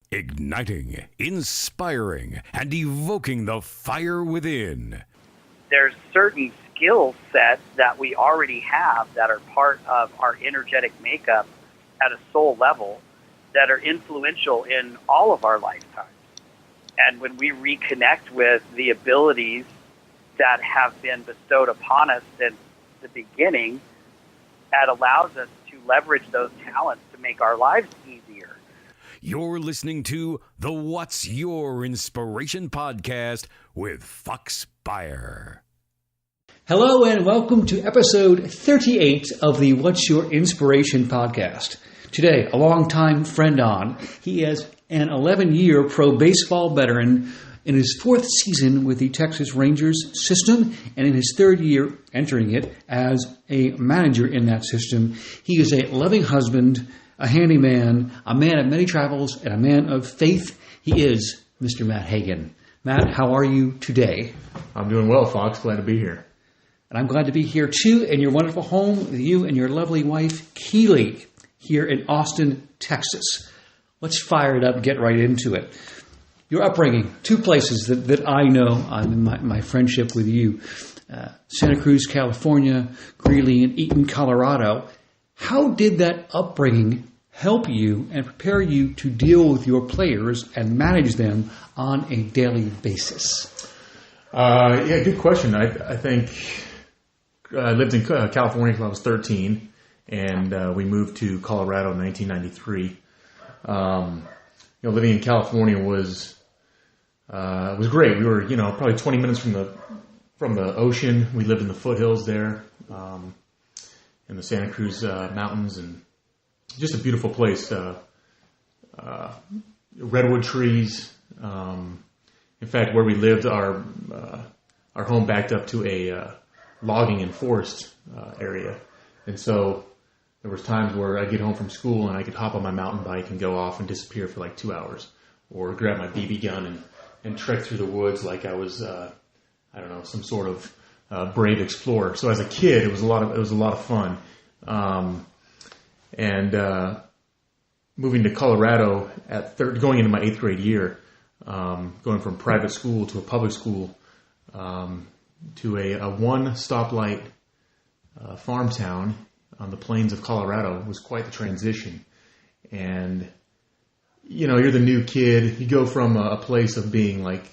Igniting, inspiring, and evoking the fire within. There's certain skill sets that we already have that are part of our energetic makeup at a soul level that are influential in all of our lifetimes. And when we reconnect with the abilities that have been bestowed upon us since the beginning, that allows us to leverage those talents to make our lives easier. You're listening to the What's Your Inspiration podcast with Fox Beyer. Hello and welcome to episode 38 of the What's Your Inspiration podcast. Today, a longtime friend on. He is an 11-year pro baseball veteran in his fourth season with the Texas Rangers system and in his third year entering it as a manager in that system. He is a loving husband, a handyman, a man of many travels, and a man of faith. He is Mr. Matt Hagen. Matt, how are you today? I'm doing well, Fox. Glad to be here. And I'm glad to be here, too, in your wonderful home with you and your lovely wife, Keely, here in Austin, Texas. Let's fire it up and get right into it. Your upbringing, two places that I know in my friendship with you, Santa Cruz, California, Greeley, and Eaton, Colorado. How did that upbringing help you and prepare you to deal with your players and manage them on a daily basis? Yeah, good question. I think I lived in California until I was 13, and we moved to Colorado in 1993. Living in California was great. We were, probably 20 minutes from the ocean. We lived in the foothills there, in the Santa Cruz mountains, and just a beautiful place. Redwood trees. In fact, where we lived, our home backed up to a logging and forest area, and so there was times where I'd get home from school and I could hop on my mountain bike and go off and disappear for like 2 hours, or grab my BB gun and trek through the woods like I was, some sort of brave explorer. So as a kid, it was a lot of fun. Moving to Colorado going into my 8th grade year, going from private school to a public school, to a one stoplight farm town on the plains of Colorado was quite the transition. And you're the new kid. You go from a place of being like,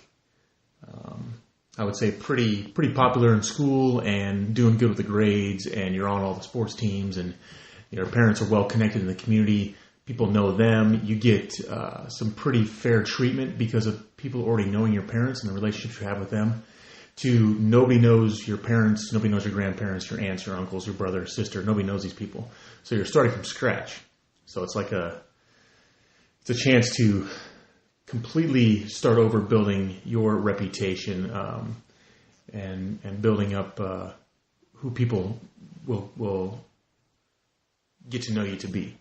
I would say pretty popular in school and doing good with the grades, and you're on all the sports teams, and your parents are well connected in the community. People know them. You get some pretty fair treatment because of people already knowing your parents and the relationships you have with them, to nobody knows your parents, nobody knows your grandparents, your aunts, your uncles, your brother, sister. Nobody knows these people. So you're starting from scratch. So it's like it's a chance to completely start over building your reputation, and building up who people will get to know you to be.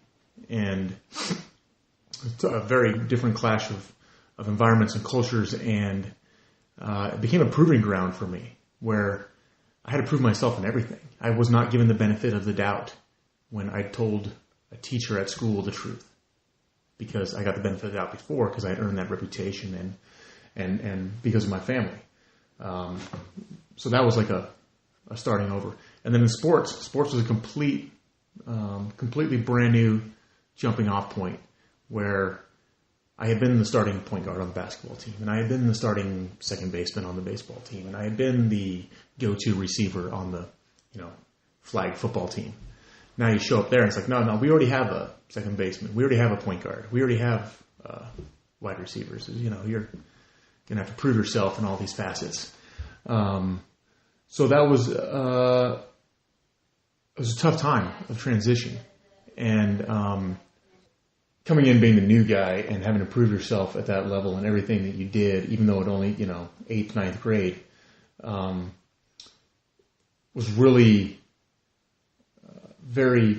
And it's a very different clash of environments and cultures, and it became a proving ground for me where I had to prove myself in everything. I was not given the benefit of the doubt when I told a teacher at school the truth, because I got the benefit of the doubt before because I had earned that reputation and because of my family. So that was like a starting over. And then in sports was a completely brand new jumping off point where I had been the starting point guard on the basketball team, and I had been the starting second baseman on the baseball team, and I had been the go-to receiver on the, flag football team. Now you show up there and it's like, no, we already have a second baseman. We already have a point guard. We already have wide receivers. You're going to have to prove yourself in all these facets. So that was it was a tough time of transition. And coming in being the new guy and having to prove yourself at that level and everything that you did, even though it only, 8th, 9th grade, was really very,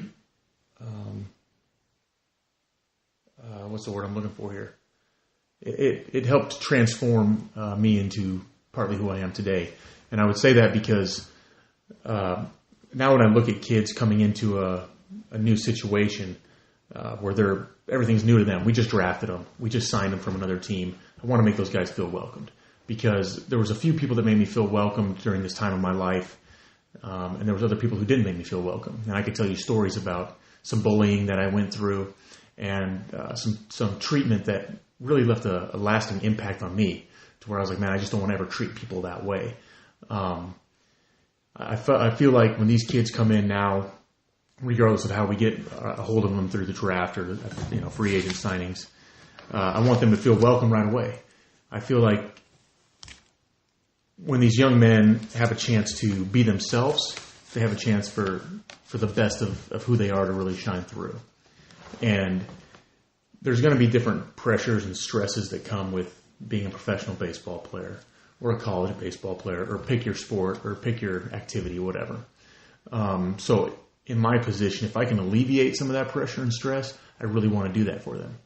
what's the word I'm looking for here? It helped transform me into partly who I am today. And I would say that because now when I look at kids coming into a new situation, where everything's new to them. We just drafted them. We just signed them from another team. I want to make those guys feel welcomed, because there was a few people that made me feel welcomed during this time of my life, and there was other people who didn't make me feel welcome. And I could tell you stories about some bullying that I went through, and some treatment that really left a lasting impact on me, to where I was like, man, I just don't want to ever treat people that way. I feel like when these kids come in now, regardless of how we get a hold of them through the draft or free agent signings, I want them to feel welcome right away. I feel like when these young men have a chance to be themselves, they have a chance for the best of who they are to really shine through. And there's going to be different pressures and stresses that come with being a professional baseball player or a college baseball player, or pick your sport or pick your activity, whatever. So in my position, if I can alleviate some of that pressure and stress, I really want to do that for them.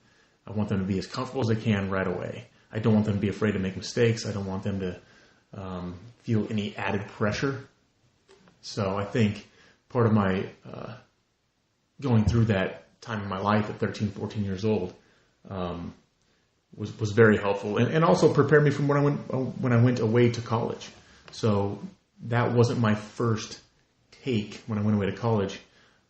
I want them to be as comfortable as they can right away. I don't want them to be afraid to make mistakes. I don't want them to feel any added pressure. So I think part of my going through that time in my life at 13, 14 years old was very helpful, and also prepared me from when I went away to college. So that wasn't my first take when I went away to college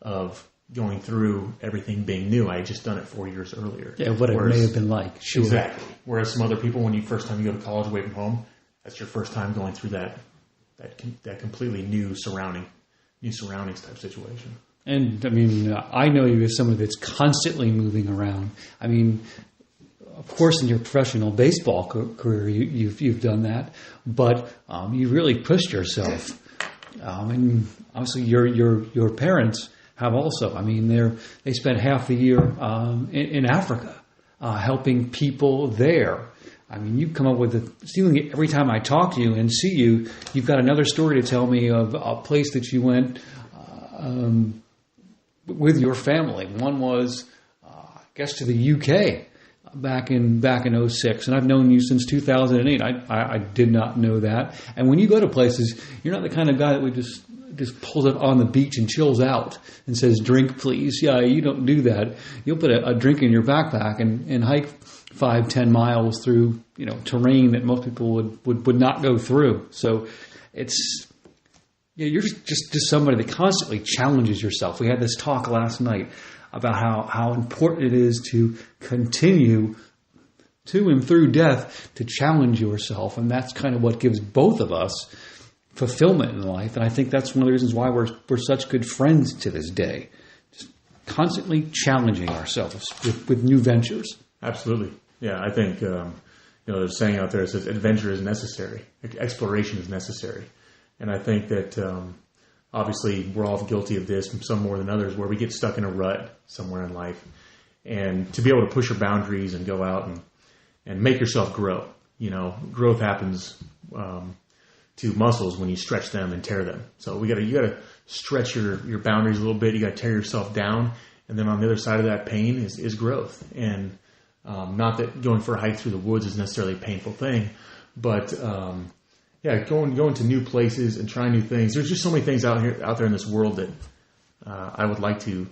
of going through everything being new. I had just done it 4 years earlier. Yeah, what it may have been like. Sure. Exactly. Whereas some other people, when you first time you go to college away from home, that's your first time going through that completely new surroundings type situation. And I mean, I know you as someone that's constantly moving around. I mean, of course, in your professional baseball career, you've done that, but you really pushed yourself. And obviously, your parents have also. I mean, they spent half the year in Africa helping people there. I mean, you come up with seemingly every time I talk to you and see you, you've got another story to tell me of a place that you went with your family. One was, I guess, to the UK back in 06, and I've known you since 2008. I did not know that. And when you go to places, you're not the kind of guy that would just pulls up on the beach and chills out and says, "Drink, please." Yeah, you don't do that. You'll put a drink in your backpack and hike 5-10 miles through terrain that most people would not go through. So you're just somebody that constantly challenges yourself. We had this talk last night about how important it is to continue to and through death to challenge yourself. And that's kind of what gives both of us fulfillment in life. And I think that's one of the reasons why we're such good friends to this day. Just constantly challenging ourselves with new ventures. Absolutely. Yeah, I think, there's a saying out there that says adventure is necessary. Exploration is necessary. And I think that obviously we're all guilty of this, some more than others, where we get stuck in a rut somewhere in life. And to be able to push your boundaries and go out and make yourself grow. Growth happens to muscles when you stretch them and tear them. So you gotta stretch your boundaries a little bit. You gotta tear yourself down, and then on the other side of that pain is growth. And not that going for a hike through the woods is necessarily a painful thing, but going to new places and trying new things. There's just so many things out there in this world that I would like to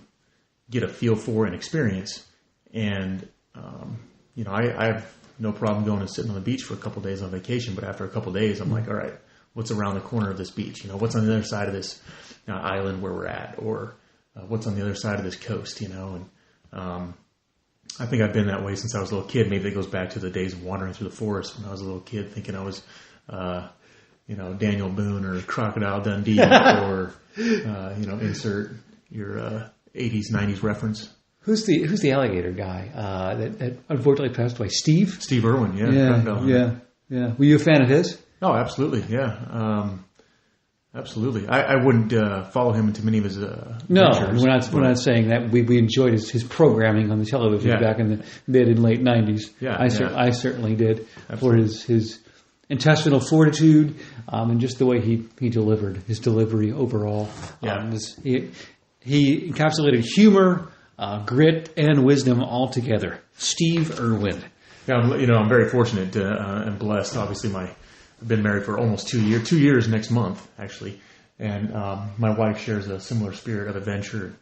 get a feel for and experience. And I have no problem going and sitting on the beach for a couple of days on vacation. But after a couple of days, I'm like, all right, what's around the corner of this beach? What's on the other side of this island where we're at, or what's on the other side of this coast? And I think I've been that way since I was a little kid. Maybe it goes back to the days of wandering through the forest when I was a little kid, thinking I was, Daniel Boone or Crocodile Dundee, or insert your 80s, 90s reference. Who's the alligator guy that unfortunately passed away? Steve Irwin. Yeah. Were you a fan of his? Oh, absolutely. Yeah. Absolutely. I wouldn't follow him into many of his No, we're not saying that. We enjoyed his programming on the television back in the mid and late 90s. Yeah, I certainly did. Absolutely. For his intestinal fortitude and just the way he delivered his delivery overall. Yeah. He encapsulated humor, grit, and wisdom all together. Steve Irwin. Yeah, I'm very fortunate and blessed. Obviously, I've been married for almost 2 years. 2 years next month, actually. And my wife shares a similar spirit of adventure.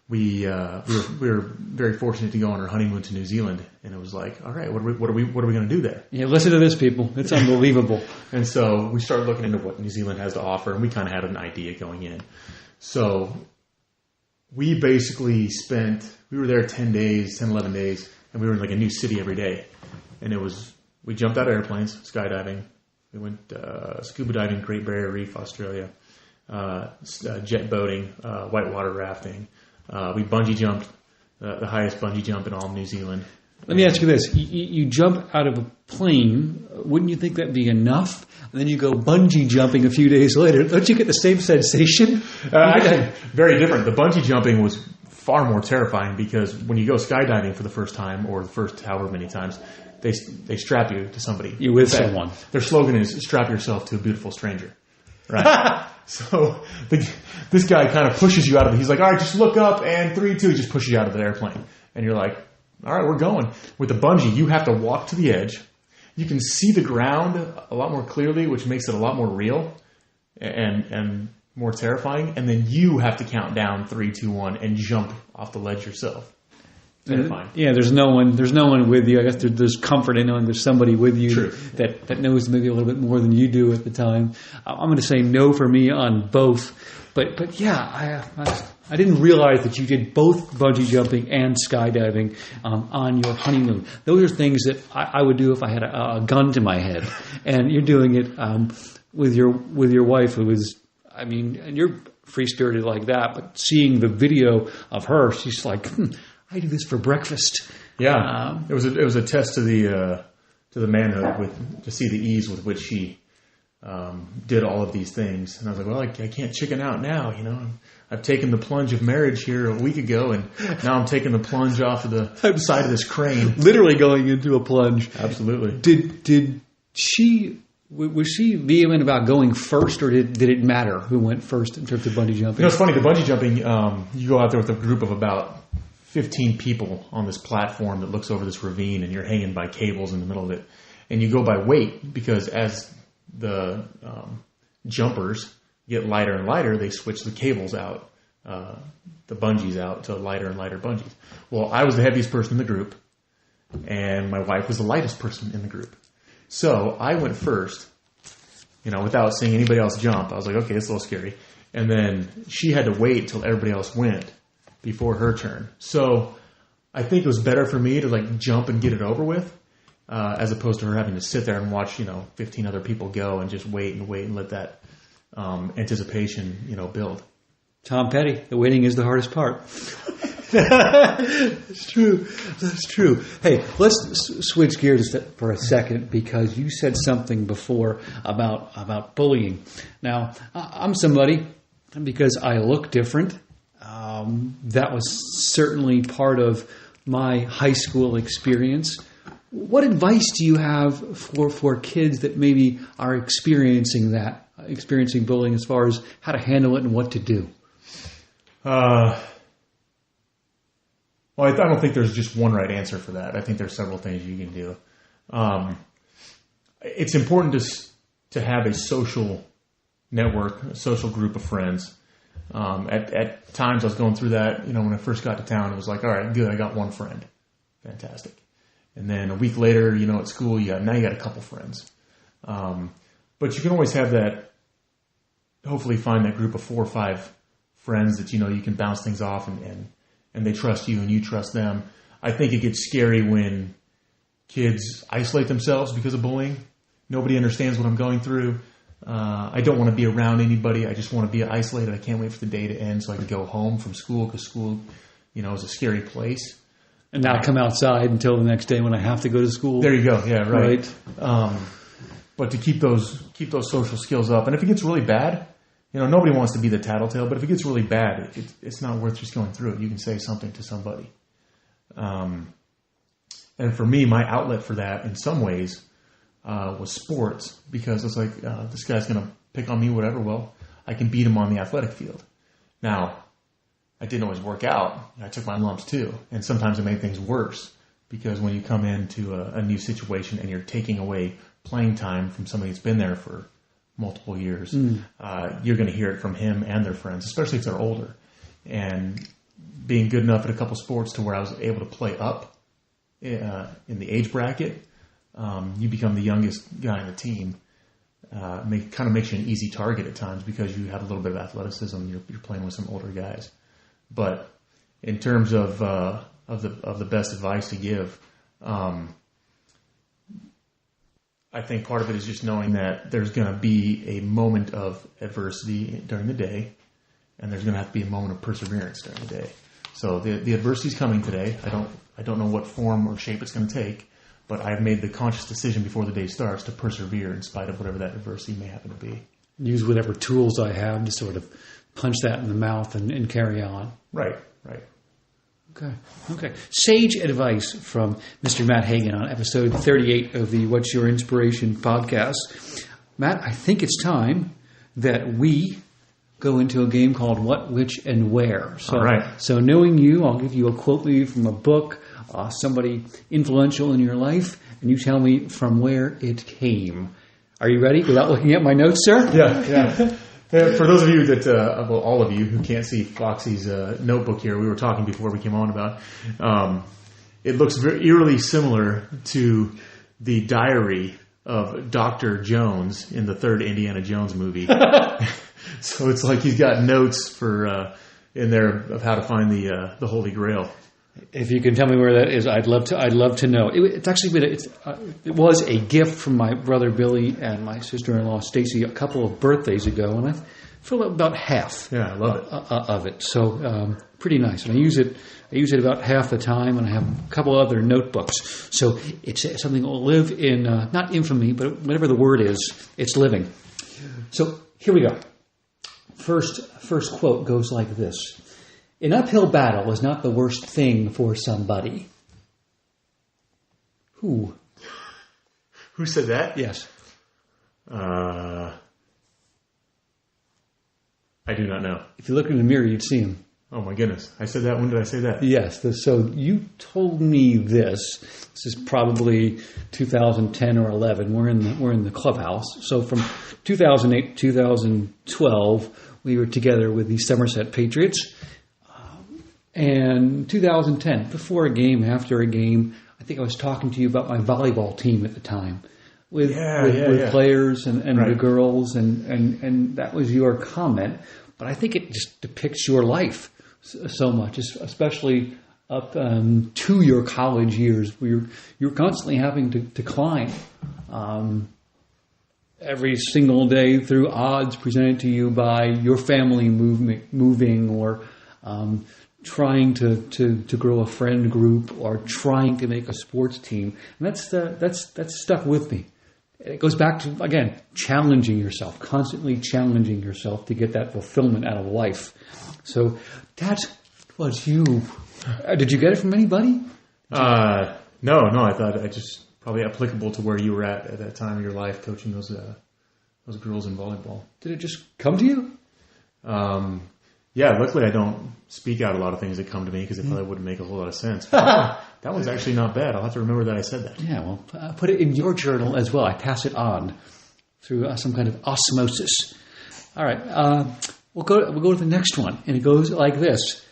we were very fortunate to go on our honeymoon to New Zealand, and it was like, all right, what are we going to do there? Yeah, listen to this, people. It's unbelievable. And so we started looking into what New Zealand has to offer, and we kind of had an idea going in. So we basically we were there 10, 11 days, and we were in like a new city every day. And we jumped out of airplanes, skydiving. We went scuba diving, Great Barrier Reef, Australia, jet boating, whitewater rafting. We bungee jumped, the highest bungee jump in all of New Zealand. Let me ask you this. You jump out of a plane. Wouldn't you think that'd be enough? And then you go bungee jumping a few days later. Don't you get the same sensation? Actually, very different. The bungee jumping was far more terrifying because when you go skydiving for the first time or the first however many times, they strap you to somebody. You're with someone. Their slogan is strap yourself to a beautiful stranger. Right. So this guy kind of pushes you out of it. He's like, all right, just look up and 3, 2, he just pushes you out of the airplane. And you're like, all right, we're going. With the bungee, you have to walk to the edge. You can see the ground a lot more clearly, which makes it a lot more real and more terrifying. And then you have to count down 3, 2, 1 and jump off the ledge yourself. Terrifying. Yeah, there's no one with you. I guess there's comfort in knowing there's somebody with you that knows maybe a little bit more than you do at the time. I'm going to say no for me on both. But yeah, I didn't realize that you did both bungee jumping and skydiving on your honeymoon. Those are things that I would do if I had a gun to my head. And you're doing it with your wife, who is, I mean, and you're free-spirited like that, but seeing the video of her, she's like, I do this for breakfast. Yeah, it was a test to the manhood to see the ease with which she did all of these things. And I was like, well, I can't chicken out now. You know, I've taken the plunge of marriage here a week ago, and now I'm taking the plunge off of the side of this crane. Literally going into a plunge. Absolutely. Did she? Was she vehement about going first, or did it matter who went first in terms of bungee jumping? You know, it's funny. The bungee jumping, you go out there with a group of about 15 people on this platform that looks over this ravine, and you're hanging by cables in the middle of it. And you go by weight because as the jumpers get lighter and lighter, they switch the cables out, the bungees out to lighter and lighter bungees. Well, I was the heaviest person in the group, and my wife was the lightest person in the group. So I went first, you know, without seeing anybody else jump. I was like, okay, it's a little scary. And then she had to wait till everybody else went before her turn. So I think it was better for me to like jump and get it over with, as opposed to her having to sit there and watch, 15 other people go and just wait and let that anticipation, build. Tom Petty, the waiting is the hardest part. That's true. That's true. Hey, let's switch gears for a second, because you said something before about bullying. Now, I'm somebody, because I look different. That was certainly part of my high school experience. What advice do you have for kids that maybe are experiencing bullying, as far as how to handle it and what to do? Well, I don't think there's just one right answer for that. I think there's several things you can do. It's important to have a social network, a social group of friends. At times I was going through that, when I first got to town, it was like, all right, good, I got one friend. Fantastic. And then a week later, at school, now you got a couple friends. But you can always have that, hopefully find that group of 4 or 5 friends that, you can bounce things off and they trust you and you trust them. I think it gets scary when kids isolate themselves because of bullying. Nobody understands what I'm going through. I don't want to be around anybody. I just want to be isolated. I can't wait for the day to end so I can go home from school, because school, is a scary place. And not come outside until the next day when I have to go to school. There you go. Yeah, right. But to keep those social skills up. And if it gets really bad, nobody wants to be the tattletale, but if it gets really bad, it's not worth just going through it. You can say something to somebody. And for me, my outlet for that in some ways was sports, because it's like, this guy's going to pick on me, whatever. Well, I can beat him on the athletic field. Now, I didn't always work out. I took my lumps too. And sometimes it made things worse, because when you come into a new situation and you're taking away playing time from somebody that's been there for multiple years, you're going to hear it from him and their friends, especially if they're older. And being good enough at a couple sports to where I was able to play up in the age bracket. You become the youngest guy on the team. Kind of makes you an easy target at times because you have a little bit of athleticism. You're playing with some older guys. But in terms of the best advice to give, I think part of it is just knowing that there's going to be a moment of adversity during the day, and there's going to have to be a moment of perseverance during the day. So the adversity is coming today. I don't know what form or shape it's going to take, but I've made the conscious decision before the day starts to persevere in spite of whatever that adversity may happen to be. Use whatever tools I have to sort of punch that in the mouth and carry on. Right. Okay. Sage advice from Mr. Matt Hagen on episode 38 of the What's Your Inspiration podcast. Matt, I think it's time that we go into a game called What, Which, and Where. All right. So knowing you, I'll give you a quote maybe from a book, somebody influential in your life, and you tell me from where it came. Are you ready without looking at my notes, sir? Yeah. For those of you that, all of you who can't see Foxy's notebook here, we were talking before we came on about, it looks very eerily similar to the diary of Dr. Jones in the third Indiana Jones movie. So it's like he's got notes for in there of how to find the Holy Grail. If you can tell me where that is, I'd love to know. It's actually been it was a gift from my brother Billy and my sister-in-law Stacy a couple of birthdays ago, and I filled up about half. Yeah, I love it. Of it. So pretty nice, and I use it about half the time, and I have a couple other notebooks. So it's something that will live in not infamy, but whatever the word is, it's living. So here we go. First quote goes like this. An uphill battle is not the worst thing for somebody. Who? Who said that? Yes. I do not know. If you look in the mirror, you'd see him. Oh my goodness. I said that. When did I say that? Yes. So you told me this. This is probably 2010 or 11. We're in the clubhouse. So from 2008 to 2012, we were together with the Somerset Patriots. And 2010, before a game, after a game, I think I was talking to you about my volleyball team at the time with players and right. the girls, and that was your comment. But I think it just depicts your life so much, especially up to your college years, where you're constantly having to climb every single day through odds presented to you by your family moving or trying to grow a friend group or trying to make a sports team. And that's stuck with me. It goes back to, again, challenging yourself, constantly challenging yourself to get that fulfillment out of life. So that was you. Did you get it from anybody? No. I thought I just probably applicable to where you were at that time of your life, coaching those girls in volleyball. Did it just come to you? Yeah, luckily I don't speak out a lot of things that come to me because it probably wouldn't make a whole lot of sense. That one's actually not bad. I'll have to remember that I said that. Yeah, well, put it in your journal as well. I pass it on through some kind of osmosis. All right, we'll go to the next one, and it goes like this: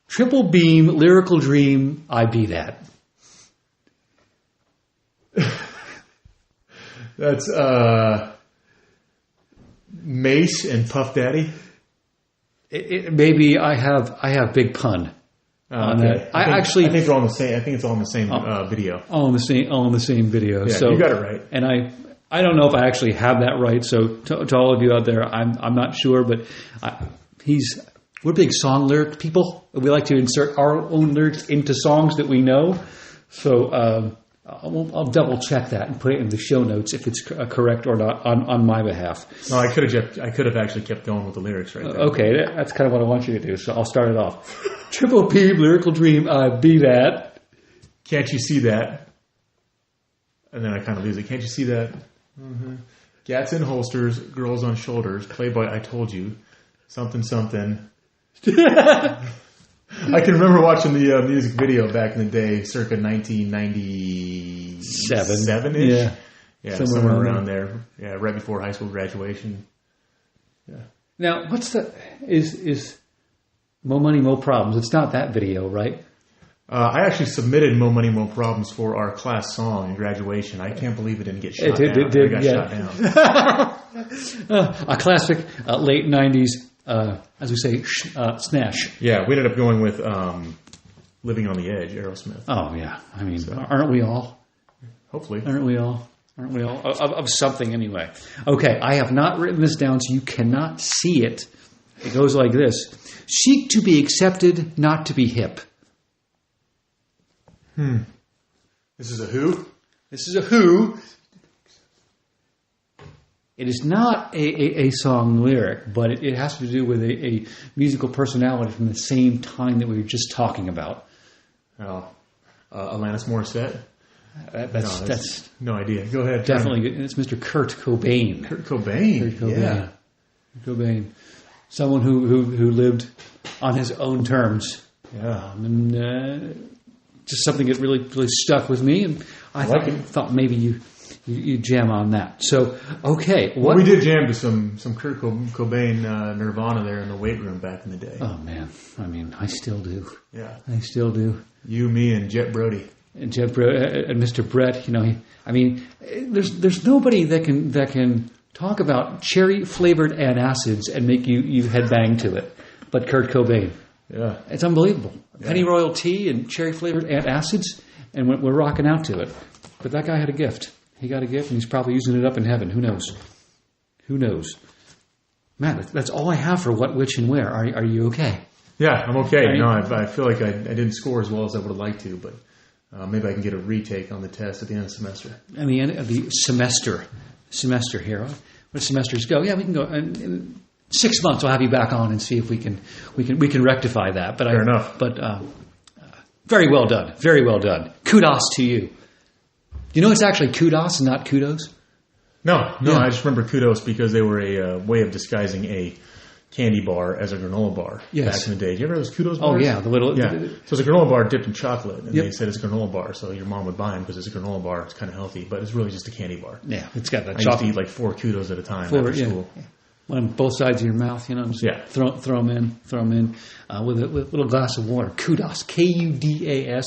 Triple beam, lyrical dream, I be that. That's Mace and Puff Daddy. Maybe I have Big Pun on that. I think they're all the same. I think it's all in the same video. All in the same video. Yeah, so you got it right. And I don't know if I actually have that right. So to all of you out there, I'm not sure, but we're big song lyric people. We like to insert our own lyrics into songs that we know. So I'll double check that and put it in the show notes if it's correct or not on my behalf. No, I could have actually kept going with the lyrics right there. Okay, that's kind of what I want you to do. So I'll start it off. Triple P, lyrical dream, be that. Can't you see that? And then I kind of lose it. Can't you see that? Mm-hmm. Gats in holsters, girls on shoulders. Playboy, I told you. Something, something. I can remember watching the music video back in the day, circa 1997-ish. Yeah, somewhere around there. Yeah, right before high school graduation. Yeah. Now, what's the is Mo Money, Mo Problems. It's not that video, right? I actually submitted Mo Money, Mo Problems for our class song in graduation. I can't believe it didn't get shot down. It got shot down. A classic late 90s, as we say, snash. Yeah, we ended up going with Living on the Edge, Aerosmith. Oh, yeah. I mean, aren't we all? Hopefully. Aren't we all? Aren't we all? Of something, anyway. Okay, I have not written this down, so you cannot see it. It goes like this. Seek to be accepted, not to be hip. This is a who? This is a who. It is not a song lyric, but it has to do with a musical personality from the same time that we were just talking about. Oh, Alanis Morissette? That's no idea. Go ahead. Definitely. It's Mr. Kurt Cobain. Kurt Cobain. Yeah. Kurt Cobain. Someone who lived on his own terms. Yeah. And just something that really stuck with me, and I thought maybe you jam on that. So, okay. We did jam to some Kurt Cobain Nirvana there in the weight room back in the day. Oh, man. I mean, I still do. Yeah. I still do. You, me, and Jet Brody. And Jet Brody, and Mr. Brett, there's nobody that can talk about cherry-flavored antacids and make you headbang to it, but Kurt Cobain. Yeah. It's unbelievable. Yeah. Pennyroyal tea and cherry-flavored antacids, and we're rocking out to it. But that guy had a gift. He got a gift, and he's probably using it up in heaven. Who knows? Who knows? Man, that's all I have for what, which, and where. Are you okay? Yeah, I'm okay. I feel like I didn't score as well as I would have liked to, but maybe I can get a retake on the test at the end of the semester. At the end of the semester here. Where semesters go? Yeah, we can go. In 6 months, we'll have you back on and see if we can rectify that. But fair enough. But very well done. Very well done. Kudos to you. You know it's actually kudos and not kudos? No, Yeah. I just remember kudos because they were a way of disguising a candy bar as a granola bar back in the day. Did you ever have those kudos bars? Oh, yeah. The little... Yeah. So it's a granola bar dipped in chocolate, and they said it's a granola bar, so your mom would buy them because it's a granola bar. It's kind of healthy, but it's really just a candy bar. Yeah, it's got that I used to eat like 4 kudos at a time after school. One on both sides of your mouth, just throw them in with a little glass of water. Kudos, Kudas,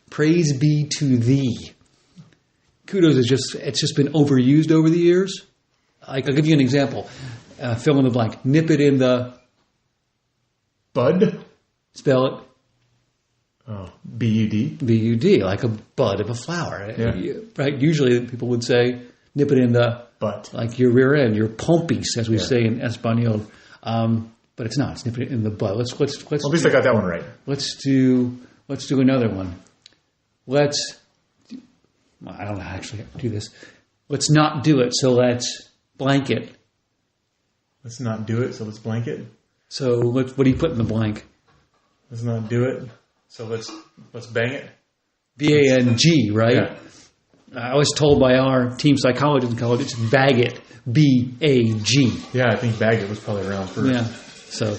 praise be to thee. Kudos it's just been overused over the years. I'll give you an example. Fill in the blank. Nip it in the bud. Spell it. Oh, B-U-D. B-U-D, like a bud of a flower. Yeah. Right. Usually people would say nip it in the butt, like your rear end, your pompis, as we say in Espanol. But it's not. It's nip it in the butt. Let's. Well, at least I got that one right. Let's do another one. I don't know how to actually do this. Let's not do it, so let's blanket. Let's not do it, so let's blanket. So what do you put in the blank? Let's not do it, so let's bang it. B-A-N-G, right? Yeah. I was told by our team psychologist in college, it's bag it, B-A-G. Yeah, I think bag it was probably around first. Yeah, so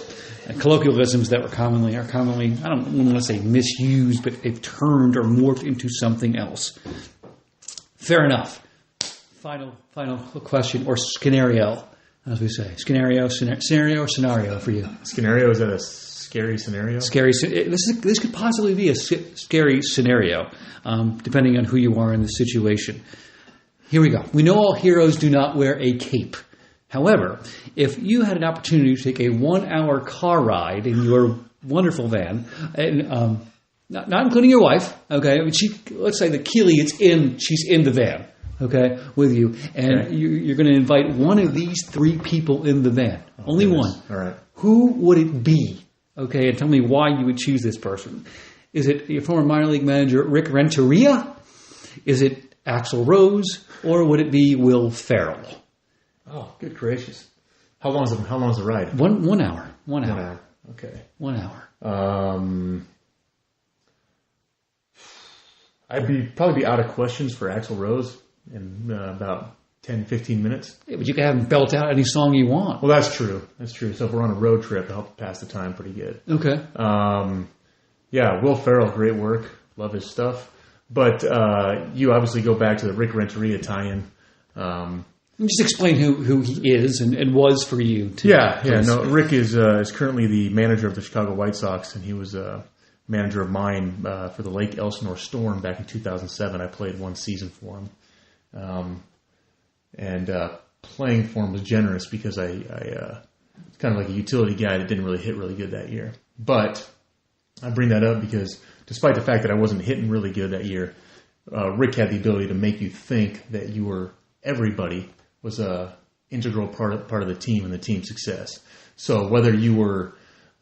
colloquialisms that are commonly, I don't want to say misused, but they've turned or morphed into something else. Fair enough. Final question or scenario, as we say. Scenario for you. Scenario, is that a scary scenario? Scary. This could possibly be a scary scenario, depending on who you are in the situation. Here we go. We know all heroes do not wear a cape. However, if you had an opportunity to take a 1-hour car ride in your wonderful van, and not including your wife, okay? I mean, let's say that Keely she's in the van, okay, with you, and you're going to invite one of these 3 people in the van. Only one. All right. Who would it be? Okay, and tell me why you would choose this person. Is it your former minor league manager Rick Renteria? Is it Axl Rose, or would it be Will Ferrell? Oh, good gracious! How long is the ride? 1 hour. 1 hour. Okay. 1 hour. I'd probably be out of questions for Axl Rose in about 10, 15 minutes. Yeah, but you can have him belt out any song you want. Well, that's true. So if we're on a road trip, it'll help pass the time pretty good. Okay. Yeah, Will Ferrell, great work. Love his stuff. But you obviously go back to the Rick Renteria tie-in. Just explain who he is and was for you. No, Rick is currently the manager of the Chicago White Sox, and he was a manager of mine for the Lake Elsinore Storm back in 2007. I played one season for him, and playing for him was generous because I it's kind of like a utility guy that didn't really hit really good that year. But I bring that up because despite the fact that I wasn't hitting really good that year, Rick had the ability to make you think that you were everybody was a integral part of the team and the team's success. So whether you were,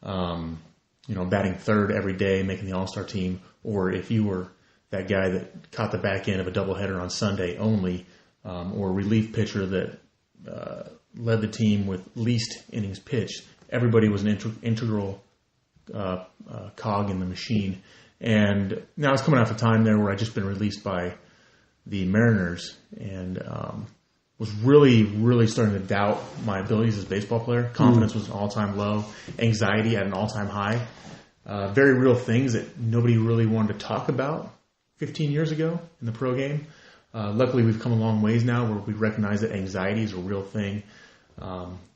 batting third every day, making the All-Star team, or if you were that guy that caught the back end of a doubleheader on Sunday only, or a relief pitcher that led the team with least innings pitched, everybody was an integral cog in the machine. And now it's coming off a time there where I'd just been released by the Mariners and was really, really starting to doubt my abilities as a baseball player. Confidence was an all-time low. Anxiety at an all-time high. Very real things that nobody really wanted to talk about 15 years ago in the pro game. Luckily, we've come a long ways now where we recognize that anxiety is a real thing.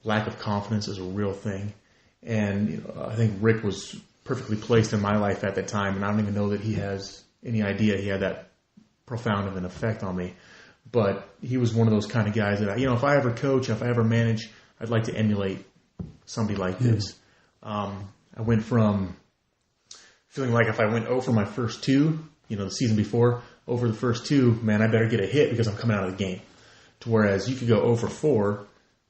Lack of confidence is a real thing. And I think Rick was perfectly placed in my life at that time, and I don't even know that he has any idea he had that profound of an effect on me. But he was one of those kind of guys that, if I ever coach, if I ever manage, I'd like to emulate somebody like this. I went from feeling like if I went 0 for my first two, the season before, over the first two, man, I better get a hit because I'm coming out of the game. To whereas you could go 0 for 4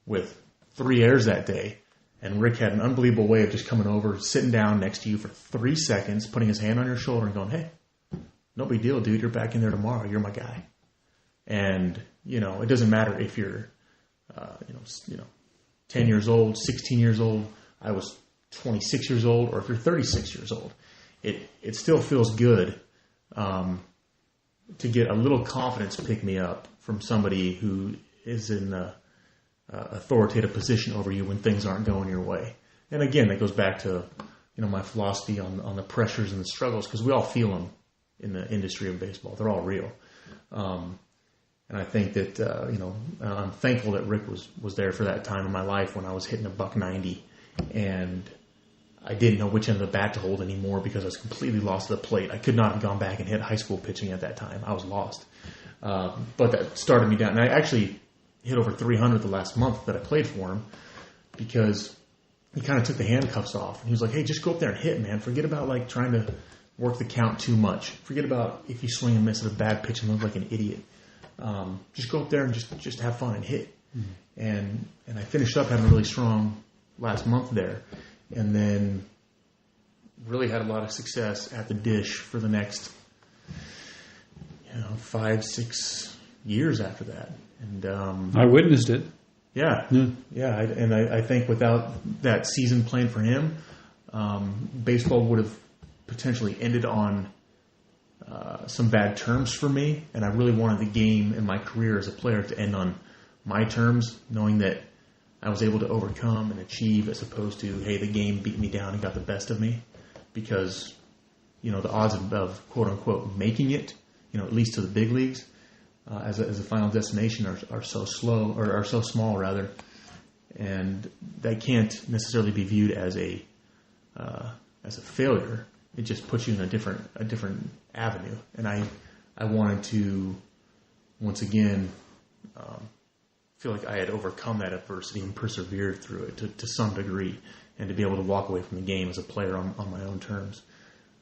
with 3 errors that day, and Rick had an unbelievable way of just coming over, sitting down next to you for 3 seconds, putting his hand on your shoulder and going, hey, no big deal, dude. You're back in there tomorrow. You're my guy. And, it doesn't matter if you're, 10 years old, 16 years old, I was 26 years old, or if you're 36 years old. It still feels good to get a little confidence pick me up from somebody who is in an authoritative position over you when things aren't going your way. And again, that goes back to, my philosophy on the pressures and the struggles, because we all feel them in the industry of baseball. They're all real. And I think that, I'm thankful that Rick was there for that time in my life when I was hitting a $190 and I didn't know which end of the bat to hold anymore because I was completely lost to the plate. I could not have gone back and hit high school pitching at that time. I was lost. But that started me down. And I actually hit over 300 the last month that I played for him because he kind of took the handcuffs off. And he was like, hey, just go up there and hit, man. Forget about trying to work the count too much. Forget about if you swing and miss at a bad pitch and look like an idiot. Just go up there and just have fun and hit. Mm-hmm. And I finished up having a really strong last month there. And then really had a lot of success at the dish for the next 5-6 years after that. And I witnessed it. Yeah. I think without that season playing for him, baseball would have potentially ended on some bad terms for me. And I really wanted the game and my career as a player to end on my terms, knowing that I was able to overcome and achieve as opposed to, hey, the game beat me down and got the best of me. Because, the odds of quote unquote making it, at least to the big leagues, as a final destination are so slow, or are so small rather. And that can't necessarily be viewed as a failure. It just puts you in a different avenue. And I wanted to, once again, feel like I had overcome that adversity and persevered through it to some degree, and to be able to walk away from the game as a player on my own terms.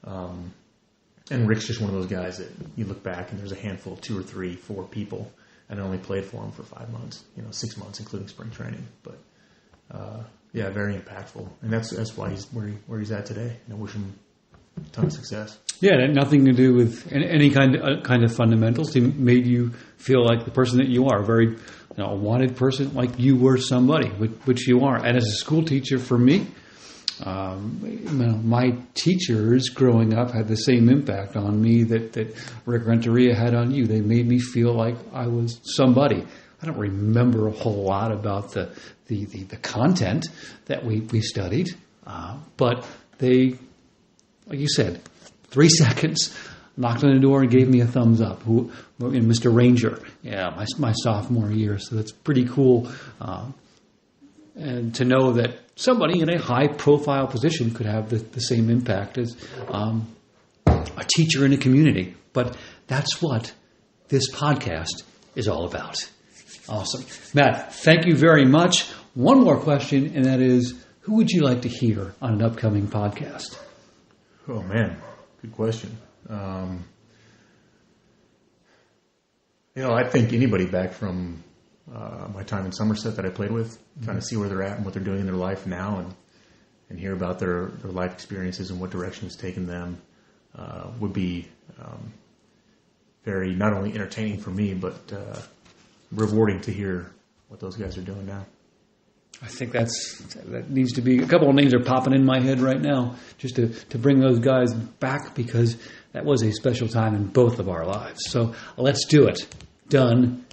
And Rick's just one of those guys that you look back and there's a handful, 2 or 3, 4 people, and I only played for him for 5 months, 6 months, including spring training. But very impactful, and that's why he's where he's at today. And I wish him a ton of success. Yeah, it had nothing to do with any kind of fundamentals. He made you feel like the person that you are, a very a wanted person, like you were somebody, which you are. And as a school teacher, for me, my teachers growing up had the same impact on me that Rick Renteria had on you. They made me feel like I was somebody. I don't remember a whole lot about the content that we studied, but they, like you said, 3 seconds, knocked on the door and gave me a thumbs up. Mr. Ranger, my sophomore year. So that's pretty cool. And to know that somebody in a high-profile position could have the same impact as a teacher in a community. But that's what this podcast is all about. Awesome. Matt, thank you very much. One more question, and that is, who would you like to hear on an upcoming podcast? Oh, man. Good question. I think anybody back from my time in Somerset that I played with, kind of see where they're at and what they're doing in their life now, and hear about their life experiences and what direction it's taken them, would be very not only entertaining for me, but rewarding to hear what those guys are doing now. I think that needs to be, a couple of names are popping in my head right now, just to bring those guys back, because that was a special time in both of our lives. So let's do it. Done.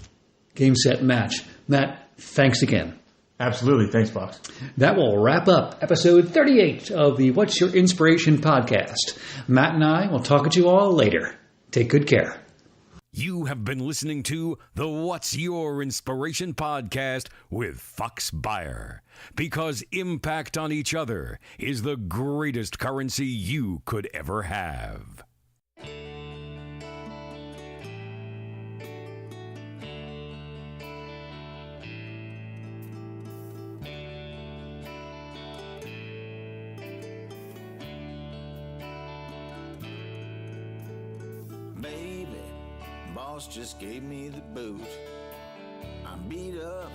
Game, set, match. Matt, thanks again. Absolutely. Thanks, Box. That will wrap up episode 38 of the What's Your Inspiration podcast. Matt and I will talk to you all later. Take good care. You have been listening to the What's Your Inspiration podcast with Fox Beyer, because impact on each other is the greatest currency you could ever have. Boss just gave me the boot. I'm beat up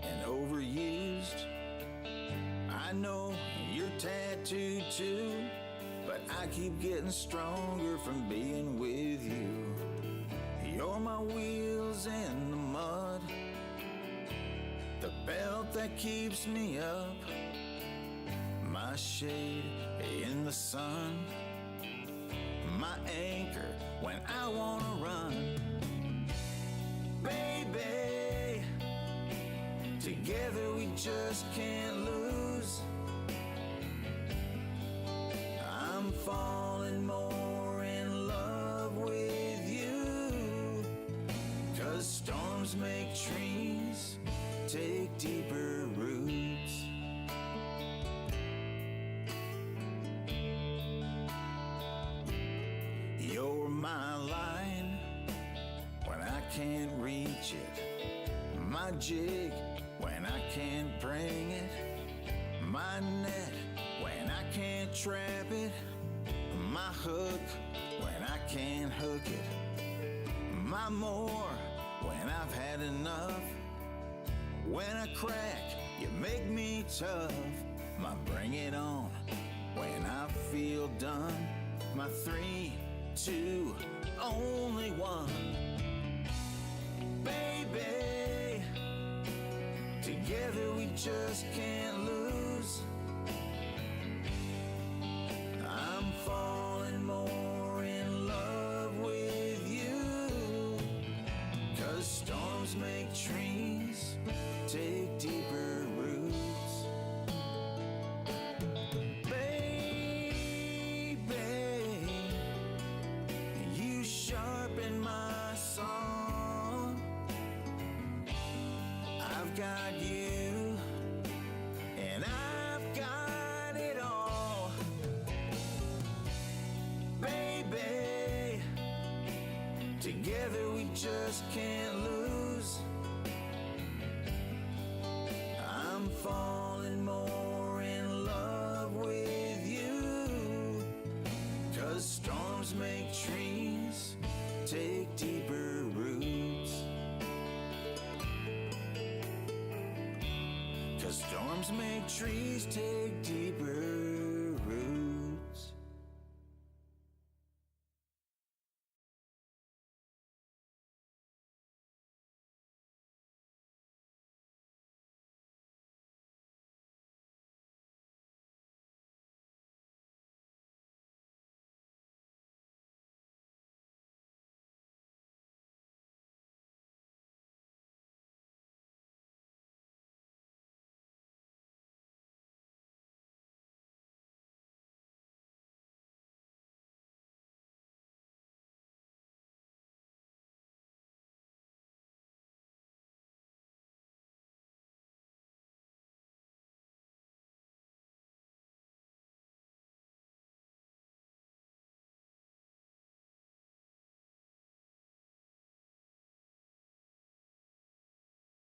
and overused. I know you're tattooed too, but I keep getting stronger from being with you. You're my wheels in the mud, the belt that keeps me up, my shade in the sun, my anchor when I wanna run. Baby, together we just can't lose. I'm falling more in love with you, 'cause storms make trees take deeper roots. You're my line when I can't reach it, my jig when I can't bring it, my net when I can't trap it, my hook when I can't hook it, my more when I've had enough. When I crack, you make me tough. My bring it on when I feel done. My 3, 2, only 1. Baby, together we just can't lose. I'm falling more in love with you, 'cause storms make trees take deeper roots. Sharpen my song. I've got you, and I've got it all. Baby, together we just can't lose. I'm falling more in love with you, 'cause storms make trees take deeper roots. 'Cause storms make trees take deeper roots.